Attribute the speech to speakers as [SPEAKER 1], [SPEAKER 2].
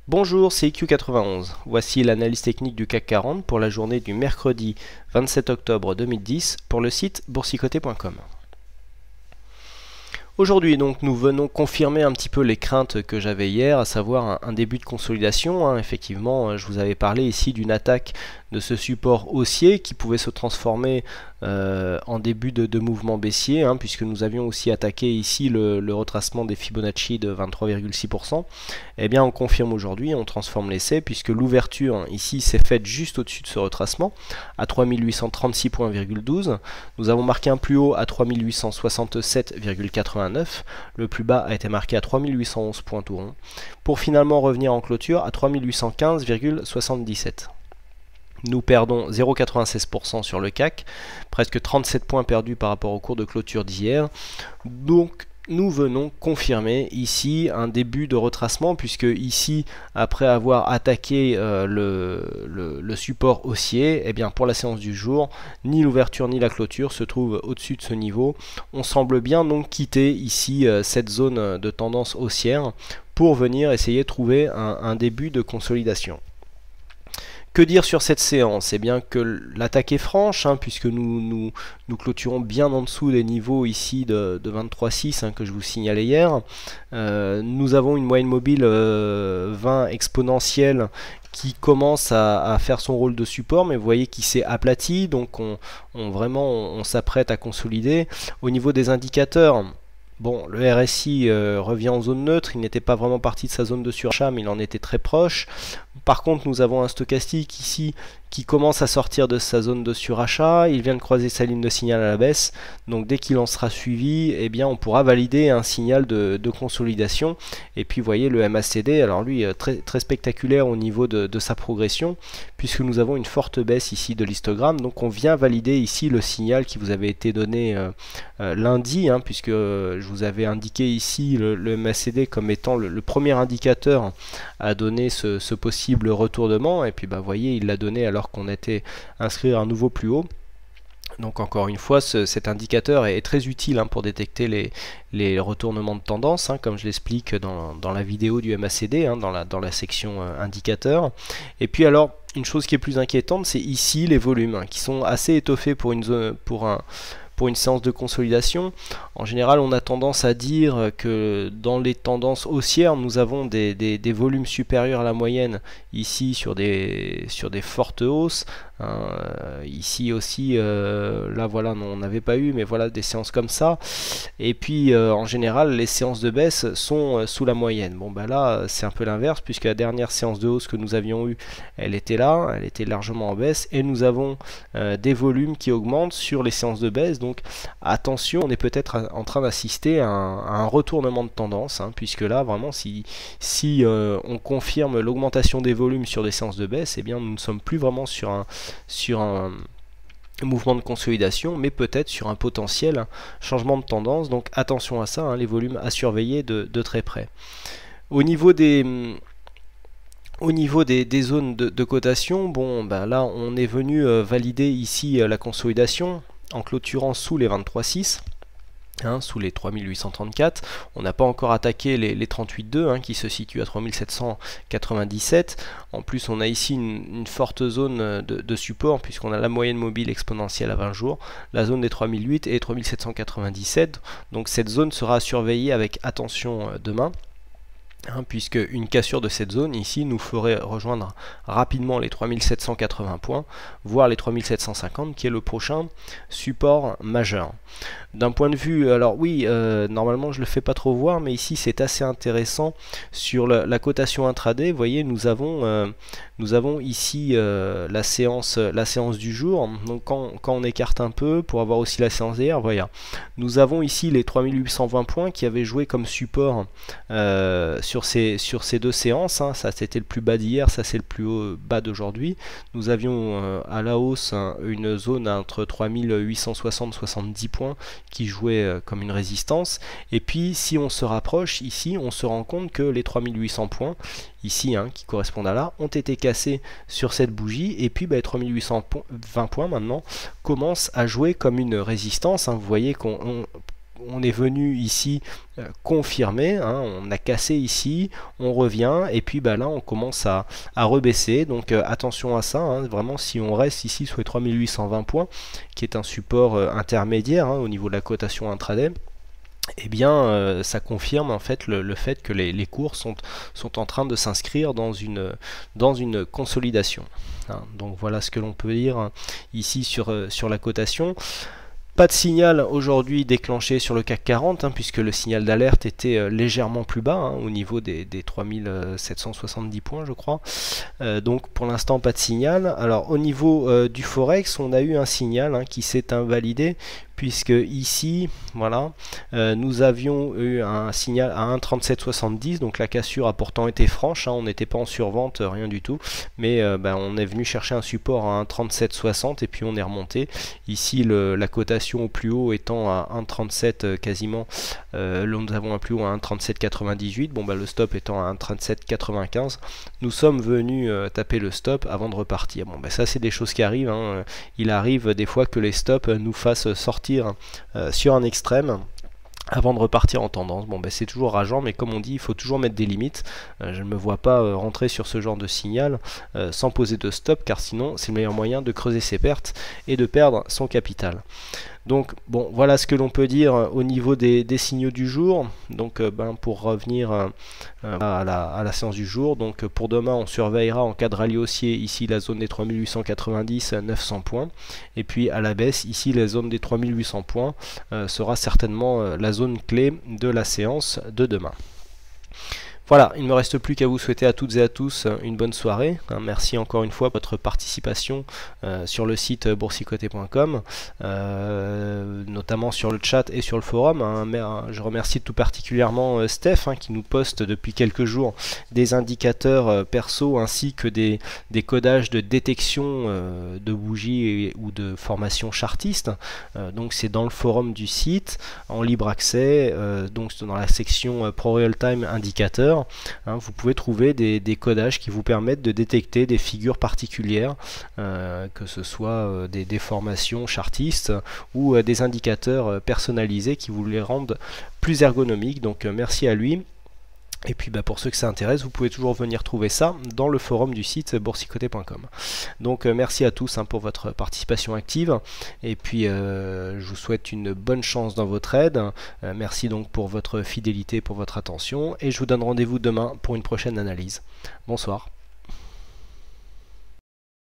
[SPEAKER 1] Bonjour, c'est IQ91. Voici l'analyse technique du CAC 40 pour la journée du mercredi 27 octobre 2010 pour le site boursicoté.com. Aujourd'hui, donc, nous venons confirmer un petit peu les craintes que j'avais hier, à savoir un début de consolidation. Effectivement, je vous avais parlé ici d'une attaque de ce support haussier qui pouvait se transformer en début de mouvement baissier, puisque nous avions aussi attaqué ici le retracement des Fibonacci de 23,6%. Eh bien, on confirme aujourd'hui, on transforme l'essai, puisque l'ouverture ici s'est faite juste au-dessus de ce retracement, à 3836,12 points. Nous avons marqué un plus haut à 3867,89. Le plus bas a été marqué à 3811 points tout rond, pour finalement revenir en clôture à 3815,77. Nous perdons 0,96% sur le CAC, presque 37 points perdus par rapport au cours de clôture d'hier. Donc nous venons confirmer ici un début de retracement, puisque ici, après avoir attaqué le support haussier, eh bien pour la séance du jour, ni l'ouverture ni la clôture se trouvent au-dessus de ce niveau. On semble bien donc quitter ici cette zone de tendance haussière pour venir essayer de trouver un début de consolidation. Que dire sur cette séance? Eh bien que l'attaque est franche, puisque nous clôturons bien en dessous des niveaux ici de 23,6 que je vous signalais hier. Nous avons une moyenne mobile 20 exponentielle qui commence à faire son rôle de support, mais vous voyez qu'il s'est aplati, donc on s'apprête à consolider. Au niveau des indicateurs, bon, le RSI revient en zone neutre, il n'était pas vraiment parti de sa zone de surachat, mais il en était très proche. Par contre, nous avons un stochastique ici qui commence à sortir de sa zone de surachat, il vient de croiser sa ligne de signal à la baisse, donc dès qu'il en sera suivi, eh bien on pourra valider un signal de consolidation. Et puis vous voyez le MACD, alors lui très spectaculaire au niveau de sa progression, puisque nous avons une forte baisse ici de l'histogramme, donc on vient valider ici le signal qui vous avait été donné lundi, puisque je vous avais indiqué ici le MACD comme étant le premier indicateur à donner ce possible retournement, et puis vous voyez il l'a donné alors qu'on était inscrit à un nouveau plus haut. Donc encore une fois, cet indicateur est très utile pour détecter les retournements de tendance, comme je l'explique dans la vidéo du MACD, dans la section indicateurs. Et puis alors, une chose qui est plus inquiétante, c'est ici les volumes qui sont assez étoffés pour une séance de consolidation. En général, on a tendance à dire que dans les tendances haussières, nous avons des volumes supérieurs à la moyenne ici sur des fortes hausses. Ici aussi, là voilà, non, on n'avait pas eu, mais voilà des séances comme ça. Et puis en général, les séances de baisse sont sous la moyenne. Bon là, c'est un peu l'inverse, puisque la dernière séance de hausse que nous avions eue, elle était là, elle était largement en baisse, et nous avons des volumes qui augmentent sur les séances de baisse. Donc attention, on est peut-être en train d'assister à un retournement de tendance, puisque là vraiment si on confirme l'augmentation des volumes sur des séances de baisse, eh bien nous ne sommes plus vraiment sur un mouvement de consolidation, mais peut-être sur un potentiel changement de tendance. Donc attention à ça, les volumes à surveiller de très près. Au niveau des zones de cotation, bon là on est venu valider ici la consolidation en clôturant sous les 23,6, sous les 3834. On n'a pas encore attaqué les 38,2 qui se situent à 3797. En plus, on a ici une forte zone de support, puisqu'on a la moyenne mobile exponentielle à 20 jours, la zone des 3008 et 3797. Donc cette zone sera à surveiller avec attention demain, puisque une cassure de cette zone ici nous ferait rejoindre rapidement les 3780 points, voire les 3750, qui est le prochain support majeur. D'un point de vue, alors oui, normalement je le fais pas trop voir, mais ici c'est assez intéressant sur la cotation intraday. Vous voyez, nous avons ici la séance du jour. Donc quand on écarte un peu pour avoir aussi la séance d'hier, voilà, nous avons ici les 3820 points qui avaient joué comme support sur ces deux séances. Ça c'était le plus bas d'hier, ça c'est le plus haut bas d'aujourd'hui. Nous avions à la hausse une zone entre 3860 70 points qui jouait comme une résistance. Et puis si on se rapproche ici, on se rend compte que les 3800 points ici qui correspondent à là ont été cassés sur cette bougie, et puis 3820 points maintenant commencent à jouer comme une résistance. Vous voyez qu'on on est venu ici confirmer, hein, on a cassé ici, on revient, et puis là on commence à rebaisser, donc attention à ça, hein, vraiment si on reste ici sur les 3820 points, qui est un support intermédiaire hein, au niveau de la cotation intraday, eh bien ça confirme en fait le fait que les cours sont en train de s'inscrire dans une consolidation. Hein. Donc voilà ce que l'on peut dire hein, ici sur la cotation. Pas de signal aujourd'hui déclenché sur le CAC 40 hein, puisque le signal d'alerte était légèrement plus bas hein, au niveau des 3770 points je crois. Donc pour l'instant pas de signal. Alors au niveau du Forex, on a eu un signal hein, qui s'est invalidé puisque ici, voilà, nous avions eu un signal à 1,3770, donc la cassure a pourtant été franche, hein, on n'était pas en survente, rien du tout, mais on est venu chercher un support à 1,3760 et puis on est remonté. Ici, la cotation au plus haut étant à 1,37 quasiment, nous avons un plus haut à 1,3798, bon le stop étant à 1,3795, nous sommes venus taper le stop avant de repartir. Bon ça c'est des choses qui arrivent, hein. Il arrive des fois que les stops nous fassent sortir sur un extrême avant de repartir en tendance. Bon c'est toujours rageant, mais comme on dit, il faut toujours mettre des limites. Je ne me vois pas rentrer sur ce genre de signal sans poser de stop, car sinon c'est le meilleur moyen de creuser ses pertes et de perdre son capital. Donc bon, voilà ce que l'on peut dire au niveau des signaux du jour. Donc pour revenir à la séance du jour, donc pour demain on surveillera en cas de rallye haussier ici la zone des 3890 900 points, et puis à la baisse ici la zone des 3800 points sera certainement la zone clé de la séance de demain. Voilà, il ne me reste plus qu'à vous souhaiter à toutes et à tous une bonne soirée. Merci encore une fois pour votre participation sur le site boursicoté.com, notamment sur le chat et sur le forum. Je remercie tout particulièrement Steph qui nous poste depuis quelques jours des indicateurs perso ainsi que des codages de détection de bougies ou de formation chartiste. Donc c'est dans le forum du site, en libre accès, donc dans la section Pro Real Time Indicateur. Vous pouvez trouver des codages qui vous permettent de détecter des figures particulières, que ce soit des formations chartistes ou des indicateurs personnalisés qui vous les rendent plus ergonomiques. Donc merci à lui. Et puis pour ceux que ça intéresse, vous pouvez toujours venir trouver ça dans le forum du site boursicoté.com. Donc merci à tous pour votre participation active, et puis je vous souhaite une bonne chance dans votre aide. Merci donc pour votre fidélité, pour votre attention, et je vous donne rendez-vous demain pour une prochaine analyse. Bonsoir.